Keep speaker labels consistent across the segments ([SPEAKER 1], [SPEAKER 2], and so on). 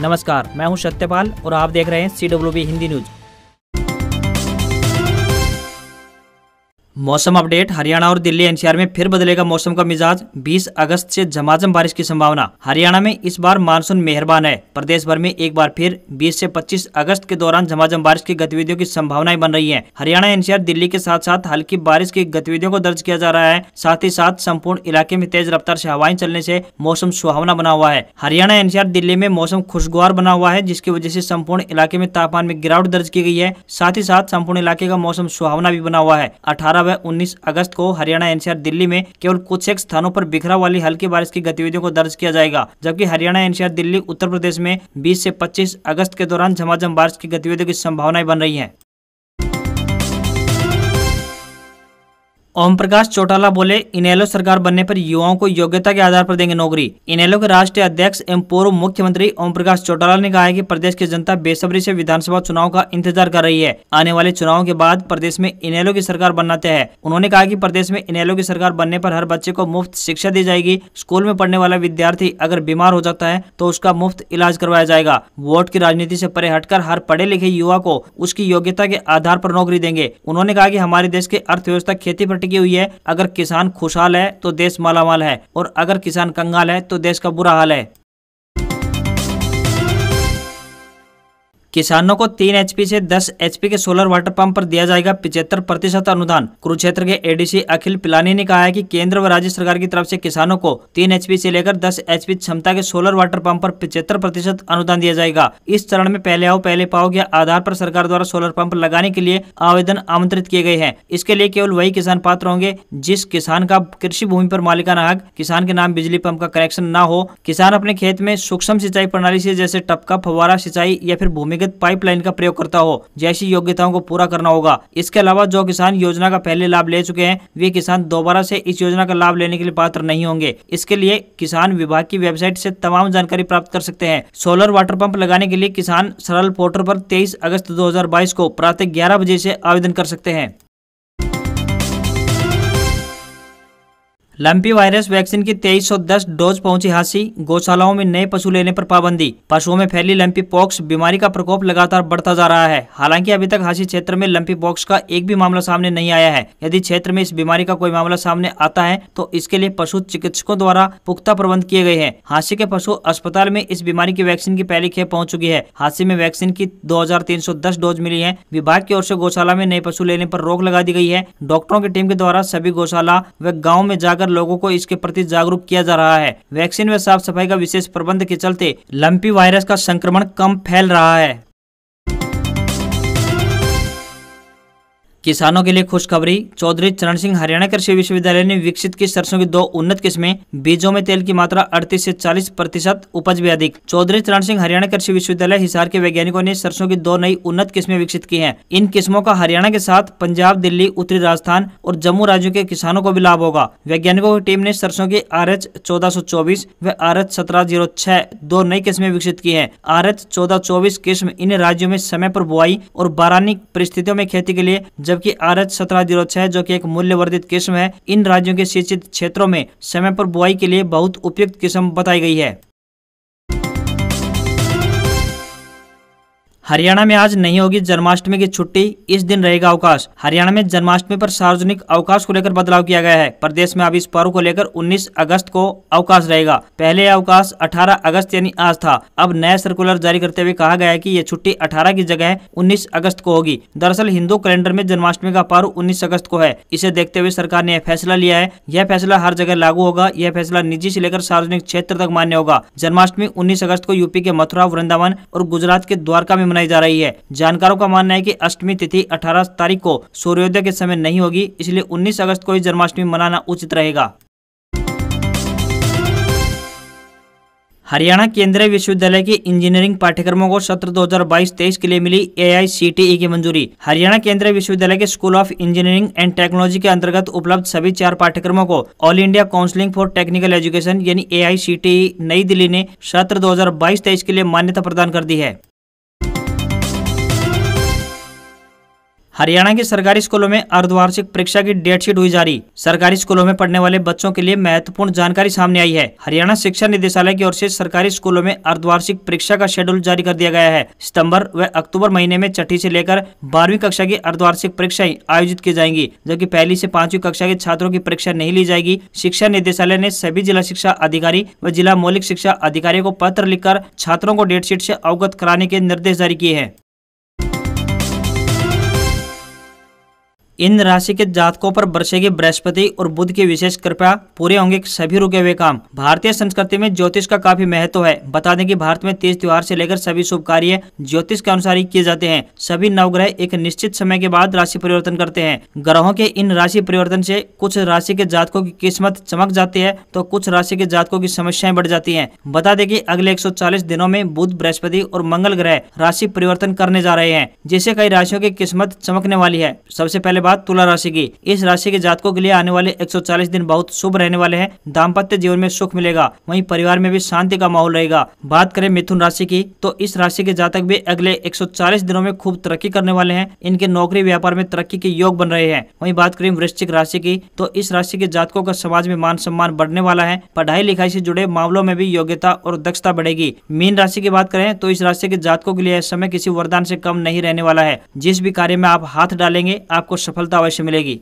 [SPEAKER 1] नमस्कार, मैं हूं सत्यपाल और आप देख रहे हैं CWB हिंदी न्यूज। मौसम अपडेट। हरियाणा और दिल्ली एनसीआर में फिर बदलेगा मौसम का मिजाज। 20 अगस्त से झमाझम बारिश की संभावना। हरियाणा में इस बार मानसून मेहरबान है। प्रदेश भर में एक बार फिर 20 से 25 अगस्त के दौरान झमाझम बारिश की गतिविधियों की संभावनाएं बन रही हैं। हरियाणा एनसीआर दिल्ली के साथ साथ हल्की बारिश की गतिविधियों को दर्ज किया जा रहा है। साथ ही साथ संपूर्ण इलाके में तेज रफ्तार से हवाएं चलने से मौसम सुहावना बना हुआ है। हरियाणा एनसीआर दिल्ली में मौसम खुशगवार बना हुआ है, जिसकी वजह से संपूर्ण इलाके में तापमान में गिरावट दर्ज की गई है। साथ ही साथ संपूर्ण इलाके का मौसम सुहावना भी बना हुआ है। 18 व 19 अगस्त को हरियाणा एनसीआर दिल्ली में केवल कुछ एक स्थानों पर बिखरा वाली हल्की बारिश की गतिविधियों को दर्ज किया जाएगा, जबकि हरियाणा एनसीआर दिल्ली उत्तर प्रदेश में 20 से 25 अगस्त के दौरान झमाझम बारिश की गतिविधियों की संभावनाएं बन रही हैं। ओम प्रकाश चौटाला बोले, इनेलो सरकार बनने पर युवाओं को योग्यता के आधार पर देंगे नौकरी। इनेलो के राष्ट्रीय अध्यक्ष एवं पूर्व मुख्यमंत्री ओम प्रकाश चौटाला ने कहा है कि प्रदेश की जनता बेसब्री से विधानसभा चुनाव का इंतजार कर रही है। आने वाले चुनावों के बाद प्रदेश में इनेलो की सरकार बनना तय है। उन्होंने कहा कि प्रदेश में इनेलो की सरकार बनने पर हर बच्चे को मुफ्त शिक्षा दी जाएगी। स्कूल में पढ़ने वाला विद्यार्थी अगर बीमार हो जाता है तो उसका मुफ्त इलाज करवाया जाएगा। वोट की राजनीति से परे हटकर हर पढ़े लिखे युवा को उसकी योग्यता के आधार पर नौकरी देंगे। उन्होंने कहा कि हमारे देश की अर्थव्यवस्था खेती पर टिकी हुई है। अगर किसान खुशहाल है तो देश मालामाल है, और अगर किसान कंगाल है तो देश का बुरा हाल है। किसानों को 3 HP से 10 HP के सोलर वाटर पंप पर दिया जाएगा 75% अनुदान। कुरुक्षेत्र के एडीसी अखिल पिलानी ने कहा है कि केंद्र व राज्य सरकार की तरफ से किसानों को 3 HP से लेकर 10 HP क्षमता के सोलर वाटर पंप पर 75% अनुदान दिया जाएगा। इस चरण में पहले आओ पहले पाओ के आधार पर सरकार द्वारा सोलर पंप लगाने के लिए आवेदन आमंत्रित किए गए हैं। इसके लिए केवल वही किसान पात्र होंगे जिस किसान का कृषि भूमि पर मालिकाना हक, किसान के नाम बिजली पंप का कनेक्शन न हो, किसान अपने खेत में सूक्ष्म सिंचाई प्रणाली से जैसे टपका, फव्वारा सिंचाई या फिर भूमिगत पाइपलाइन का प्रयोग करता हो, जैसी योग्यताओं को पूरा करना होगा। इसके अलावा जो किसान योजना का पहले लाभ ले चुके हैं वे किसान दोबारा से इस योजना का लाभ लेने के लिए पात्र नहीं होंगे। इसके लिए किसान विभाग की वेबसाइट से तमाम जानकारी प्राप्त कर सकते हैं। सोलर वाटर पंप लगाने के लिए किसान सरल पोर्टल पर 23 अगस्त 2022 को प्रातः 11 बजे से आवेदन कर सकते हैं। लंपी वायरस वैक्सीन की 2310 डोज पहुंची हांसी। गौशालाओं में नए पशु लेने पर पाबंदी। पशुओं में फैली लंपी पॉक्स बीमारी का प्रकोप लगातार बढ़ता जा रहा है। हालांकि अभी तक हांसी क्षेत्र में लंपी पॉक्स का एक भी मामला सामने नहीं आया है। यदि क्षेत्र में इस बीमारी का कोई मामला सामने आता है तो इसके लिए पशु चिकित्सकों द्वारा पुख्ता प्रबंध किए गए हैं। हांसी के पशु अस्पताल में इस बीमारी की वैक्सीन की पहली खेप पहुंच चुकी है। हांसी में वैक्सीन की 2310 डोज मिली है। विभाग की ओर से गौशाला में नए पशु लेने पर रोक लगा दी गई है। डॉक्टरों की टीम के द्वारा सभी गौशाला व गाँव में जाकर लोगों को इसके प्रति जागरूक किया जा रहा है। वैक्सीन व साफ सफाई का विशेष प्रबंध के चलते लंपी वायरस का संक्रमण कम फैल रहा है। किसानों के लिए खुशखबरी। चौधरी चरण सिंह हरियाणा कृषि विश्वविद्यालय ने विकसित की सरसों की 2 उन्नत किस्में। बीजों में तेल की मात्रा 38 से 40%, उपज भी अधिक। चौधरी चरण सिंह हरियाणा कृषि विश्वविद्यालय हिसार के वैज्ञानिकों ने सरसों की 2 नई उन्नत किस्में विकसित की हैं। इन किस्मों का हरियाणा के साथ पंजाब, दिल्ली, उत्तरी राजस्थान और जम्मू राज्यों के किसानों को भी लाभ होगा। वैज्ञानिकों की टीम ने सरसों की RH 1424 व RH 1706 2 नई किस्में विकसित की है। RH 1424 किस्म इन राज्यों में समय पर बुआई और बारानी परिस्थितियों में खेती के लिए, जबकि RH 1706 जो कि एक मूल्य वर्धित किस्म है, इन राज्यों के सिंचित क्षेत्रों में समय पर बुआई के लिए बहुत उपयुक्त किस्म बताई गई है। हरियाणा में आज नहीं होगी जन्माष्टमी की छुट्टी। इस दिन रहेगा अवकाश। हरियाणा में जन्माष्टमी पर सार्वजनिक अवकाश को लेकर बदलाव किया गया है। प्रदेश में अब इस पर्व को लेकर 19 अगस्त को अवकाश रहेगा। पहले अवकाश 18 अगस्त यानी आज था। अब नया सर्कुलर जारी करते हुए कहा गया है कि यह छुट्टी 18 की जगह 19 अगस्त को होगी। दरअसल हिंदू कैलेंडर में जन्माष्टमी का पर्व 19 अगस्त को है। इसे देखते हुए सरकार ने यह फैसला लिया है। यह फैसला हर जगह लागू होगा। यह फैसला निजी से लेकर सार्वजनिक क्षेत्र तक मान्य होगा। जन्माष्टमी 19 अगस्त को यूपी के मथुरा, वृंदावन और गुजरात के द्वारका में मनाई जा रही है। जानकारों का मानना है कि अष्टमी तिथि 18 तारीख को सूर्योदय के समय नहीं होगी, इसलिए 19 अगस्त को ही जन्माष्टमी मनाना उचित रहेगा। हरियाणा केंद्रीय विश्वविद्यालय के इंजीनियरिंग पाठ्यक्रमों को सत्र 2022-23 के लिए मिली AICTE की मंजूरी। हरियाणा केंद्रीय विश्वविद्यालय के school of engineering and technology के अंतर्गत उपलब्ध सभी 4 पाठ्यक्रमों को all India counselling for technical education यानी AICTE नई दिल्ली ने सत्र 2022-23 के लिए मान्यता प्रदान कर दी है। हरियाणा के सरकारी स्कूलों में अर्धवार्षिक परीक्षा की डेट शीट हुई जारी। सरकारी स्कूलों में पढ़ने वाले बच्चों के लिए महत्वपूर्ण जानकारी सामने आई है। हरियाणा शिक्षा निदेशालय की ओर से सरकारी स्कूलों में अर्धवार्षिक परीक्षा का शेड्यूल जारी कर दिया गया है। सितंबर व अक्टूबर महीने में छठी से लेकर 12वीं कक्षा की अर्धवार्षिक परीक्षाएं आयोजित की जाएंगी, जबकि पहली से 5वीं कक्षा के छात्रों की परीक्षा नहीं ली जाएगी। शिक्षा निदेशालय ने सभी जिला शिक्षा अधिकारी व जिला मौलिक शिक्षा अधिकारियों को पत्र लिखकर छात्रों को डेट शीट से अवगत कराने के निर्देश जारी किए हैं। इन राशि के जातकों पर बरसेगी बृहस्पति और बुध की विशेष कृपा, पूरे होंगे सभी रुके हुए काम। भारतीय संस्कृति में ज्योतिष का काफी महत्व है। बता दें कि भारत में तीज त्योहार से लेकर सभी शुभ कार्य ज्योतिष के अनुसार ही किए जाते हैं। सभी नवग्रह एक निश्चित समय के बाद राशि परिवर्तन करते हैं। ग्रहों के इन राशि परिवर्तन से कुछ राशि के जातकों की किस्मत चमक जाती है तो कुछ राशि के जातकों की समस्याएं बढ़ जाती हैं। बता दें कि अगले 140 दिनों में बुध, बृहस्पति और मंगल ग्रह राशि परिवर्तन करने जा रहे हैं, जिससे कई राशियों की किस्मत चमकने वाली है। सबसे पहले बात तुला राशि की। इस राशि के जातकों के लिए आने वाले 140 दिन बहुत शुभ रहने वाले हैं। दाम्पत्य जीवन में सुख मिलेगा, वहीं परिवार में भी शांति का माहौल रहेगा। बात करें मिथुन राशि की, तो इस राशि के जातक भी अगले 140 दिनों में खूब तरक्की करने वाले हैं। इनके नौकरी व्यापार में तरक्की के योग बन रहे हैं। वहीं बात करें वृश्चिक राशि की, तो इस राशि के जातकों का समाज में मान सम्मान बढ़ने वाला है। पढ़ाई लिखाई से जुड़े मामलों में भी योग्यता और दक्षता बढ़ेगी। मीन राशि की बात करें तो इस राशि के जातकों के लिए यह समय किसी वरदान से कम नहीं रहने वाला है। जिस भी कार्य में आप हाथ डालेंगे आपको सफलता अवश्य मिलेगी।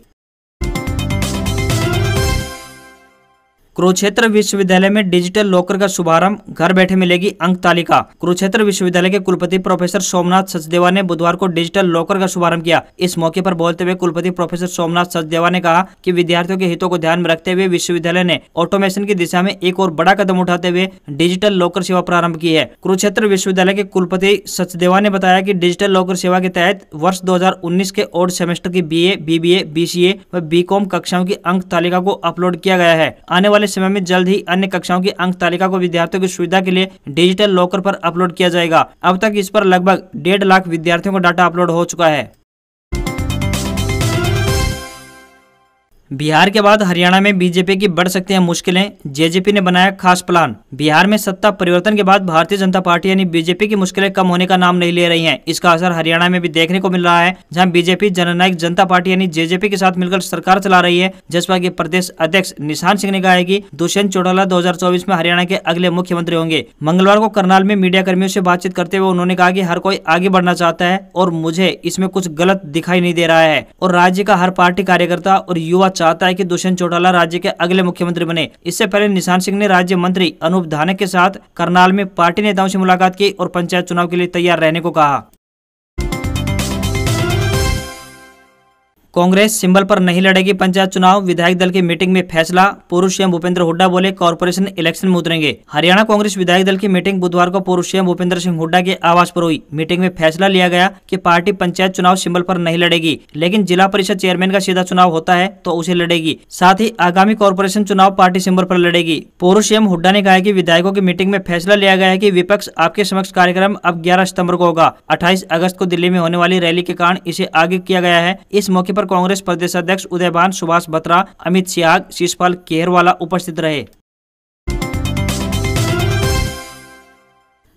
[SPEAKER 1] कुरुक्षेत्र विश्वविद्यालय में डिजिटल लॉकर का शुभारंभ, घर बैठे मिलेगी अंक तालिका। कुरुक्षेत्र विश्वविद्यालय के कुलपति प्रोफेसर सोमनाथ सचदेवा ने बुधवार को डिजिटल लॉकर का शुभारंभ किया। इस मौके पर बोलते हुए कुलपति प्रोफेसर सोमनाथ सचदेवा ने कहा कि विद्यार्थियों के हितों को ध्यान में रखते हुए विश्वविद्यालय ने ऑटोमेशन की दिशा में एक और बड़ा कदम उठाते हुए डिजिटल लॉकर सेवा प्रारंभ की है। कुरुक्षेत्र विश्वविद्यालय के कुलपति सचदेवा ने बताया कि डिजिटल लॉकर सेवा के तहत वर्ष 2019 के ओड सेमेस्टर की BA, BBA, BCA व BCom कक्षाओं की अंक तालिका को अपलोड किया गया है। आने वाले समय में जल्द ही अन्य कक्षाओं की अंक तालिका को विद्यार्थियों की सुविधा के लिए डिजिटल लॉकर पर अपलोड किया जाएगा। अब तक इस पर लगभग 1.5 लाख विद्यार्थियों का डाटा अपलोड हो चुका है। बिहार के बाद हरियाणा में बीजेपी की बढ़ सकती हैं मुश्किलें, जेजेपी ने बनाया खास प्लान। बिहार में सत्ता परिवर्तन के बाद भारतीय जनता पार्टी यानी बीजेपी की मुश्किलें कम होने का नाम नहीं ले रही हैं। इसका असर हरियाणा में भी देखने को मिल रहा है, जहां बीजेपी जननायक जनता पार्टी यानी जेजेपी के साथ मिलकर सरकार चला रही है। जसपा के प्रदेश अध्यक्ष निशान सिंह ने कहा है कि दुष्यंत चौटाला 2024 में हरियाणा के अगले मुख्यमंत्री होंगे। मंगलवार को करनाल में मीडिया कर्मियों से बातचीत करते हुए उन्होंने कहा कि हर कोई आगे बढ़ना चाहता है और मुझे इसमें कुछ गलत दिखाई नहीं दे रहा है और राज्य का हर पार्टी कार्यकर्ता और युवा चाहता है कि दुष्यंत चौटाला राज्य के अगले मुख्यमंत्री बने। इससे पहले निशान सिंह ने राज्य मंत्री अनूप धानक के साथ करनाल में पार्टी नेताओं से मुलाकात की और पंचायत चुनाव के लिए तैयार रहने को कहा। कांग्रेस सिंबल पर नहीं लड़ेगी पंचायत चुनाव, विधायक दल की मीटिंग में फैसला। पूर्व सीएम भूपेंद्र हुड्डा बोले कॉर्पोरेशन इलेक्शन में उतरेंगे। हरियाणा कांग्रेस विधायक दल की मीटिंग बुधवार को पूर्व सीएम भूपेंद्र सिंह हुड्डा के आवास पर हुई। मीटिंग में फैसला लिया गया कि पार्टी पंचायत चुनाव सिंबल पर नहीं लड़ेगी, लेकिन जिला परिषद चेयरमैन का सीधा चुनाव होता है तो उसे लड़ेगी। साथ ही आगामी कॉर्पोरेशन चुनाव पार्टी सिंबल पर लड़ेगी। पूर्व सीएम हुड्डा ने कहा कि विधायकों की मीटिंग में फैसला लिया गया है कि विपक्ष आपके समक्ष कार्यक्रम अब 11 सितंबर को होगा। 28 अगस्त को दिल्ली में होने वाली रैली के कारण इसे आगे किया गया है। इस मौके पर कांग्रेस प्रदेश अध्यक्ष उदयभान, सुभाष बत्रा, अमित सियाग, शिषपाल केहरवाला उपस्थित रहे।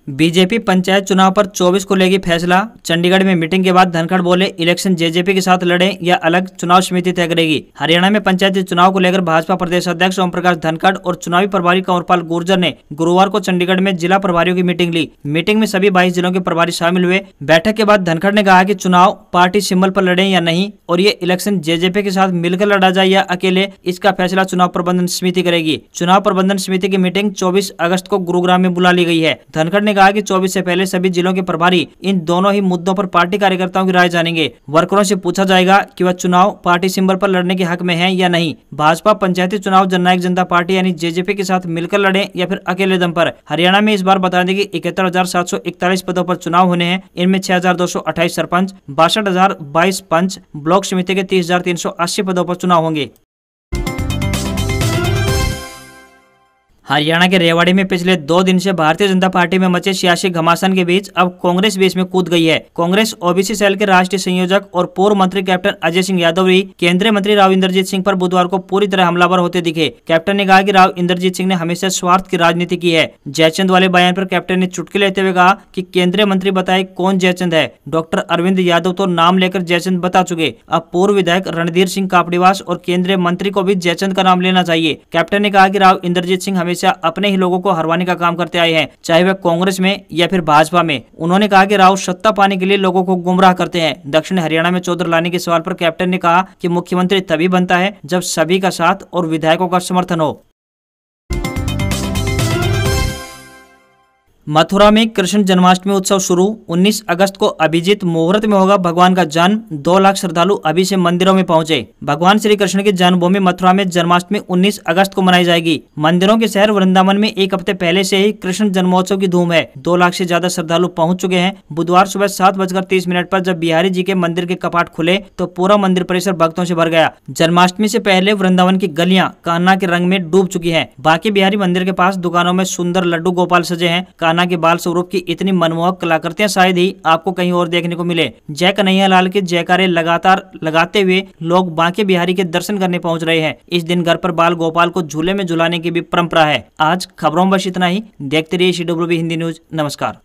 [SPEAKER 1] बीजेपी पंचायत चुनाव पर 24 को लेगी फैसला। चंडीगढ़ में मीटिंग के बाद धनखड़ बोले इलेक्शन जेजेपी के साथ लड़ें या अलग, चुनाव समिति तय करेगी। हरियाणा में पंचायती चुनाव को लेकर भाजपा प्रदेश अध्यक्ष ओम प्रकाश धनखड़ और चुनावी प्रभारी कंवरपाल गुर्जर ने गुरुवार को चंडीगढ़ में जिला प्रभारियों की मीटिंग ली। मीटिंग में सभी 22 जिलों के प्रभारी शामिल हुए। बैठक के बाद धनखड़ ने कहा कि चुनाव पार्टी सिंबल पर लड़े या नहीं और ये इलेक्शन जेजेपी के साथ मिलकर लड़ा जाए या अकेले, इसका फैसला चुनाव प्रबंधन समिति करेगी। चुनाव प्रबंधन समिति की मीटिंग 24 अगस्त को गुरुग्राम में बुला ली गई है। धनखड़ ने कहा कि 24 से पहले सभी जिलों के प्रभारी इन दोनों ही मुद्दों पर पार्टी कार्यकर्ताओं की राय जानेंगे। वर्करों से पूछा जाएगा कि वह चुनाव पार्टी सिंबल पर लड़ने के हक में है या नहीं। भाजपा पंचायती चुनाव जननायक जनता पार्टी यानी जेजेपी के साथ मिलकर लड़े या फिर अकेले दम पर। हरियाणा में इस बार बता दें कि 71,741 पदों पर चुनाव होने हैं। इनमें 6,228 सरपंच, 62,022 पंच, ब्लॉक समिति के 30,380 पदों पर चुनाव होंगे। हरियाणा के रेवाड़ी में पिछले 2 दिन से भारतीय जनता पार्टी में मचे सियासी घमासान के बीच अब कांग्रेस भी इसमें कूद गई है। कांग्रेस ओबीसी सेल के राष्ट्रीय संयोजक और पूर्व मंत्री कैप्टन अजय सिंह यादव भी केंद्रीय मंत्री राव इंद्रजीत सिंह पर बुधवार को पूरी तरह हमलावर होते दिखे। कैप्टन ने कहा कि राव इंद्रजीत सिंह ने हमेशा स्वार्थ की राजनीति की है। जयचंद वाले बयान पर कैप्टन ने चुटकी लेते हुए कहा कि केंद्रीय मंत्री बताए कौन जयचंद है। डॉक्टर अरविंद यादव तो नाम लेकर जयचंद बता चुके, अब पूर्व विधायक रणधीर सिंह कापड़ीवास और केंद्रीय मंत्री को भी जयचंद का नाम लेना चाहिए। कैप्टन ने कहा कि राव इंद्रजीत सिंह हमेशा अपने ही को हरवाने का काम करते आए हैं, चाहे वह कांग्रेस में या फिर भाजपा में। उन्होंने कहा कि राव सत्ता पाने के लिए लोगों को गुमराह करते हैं। दक्षिण हरियाणा में चौधर लाने के सवाल पर कैप्टन ने कहा कि मुख्यमंत्री तभी बनता है जब सभी का साथ और विधायकों का समर्थन हो। मथुरा में कृष्ण जन्माष्टमी उत्सव शुरू, 19 अगस्त को अभिजीत मुहूर्त में होगा भगवान का जन्म। 2 लाख श्रद्धालु अभी से मंदिरों में पहुंचे। भगवान श्री कृष्ण की जन्मभूमि मथुरा में जन्माष्टमी 19 अगस्त को मनाई जाएगी। मंदिरों के शहर वृंदावन में 1 हफ्ते पहले से ही कृष्ण जन्मोत्सव की धूम है। 2 लाख से ज्यादा श्रद्धालु पहुंच चुके हैं। बुधवार सुबह 7:30 पर जब बिहारी जी के मंदिर के कपाट खुले तो पूरा मंदिर परिसर भक्तों से भर गया। जन्माष्टमी से पहले वृंदावन की गलियां कान्हा के रंग में डूब चुकी है। बाकी बिहारी मंदिर के पास दुकानों में सुंदर लड्डू गोपाल सजे हैं। कान्हा के बाल स्वरूप की इतनी मनमोहक कलाकृतियां शायद ही आपको कहीं और देखने को मिले। जय कन्हैया लाल के जयकारे लगातार लगाते हुए लोग बांके बिहारी के दर्शन करने पहुंच रहे हैं। इस दिन घर पर बाल गोपाल को झूले में झुलाने की भी परंपरा है। आज खबरों में बस इतना ही। देखते रहिए CWB हिंदी न्यूज। नमस्कार।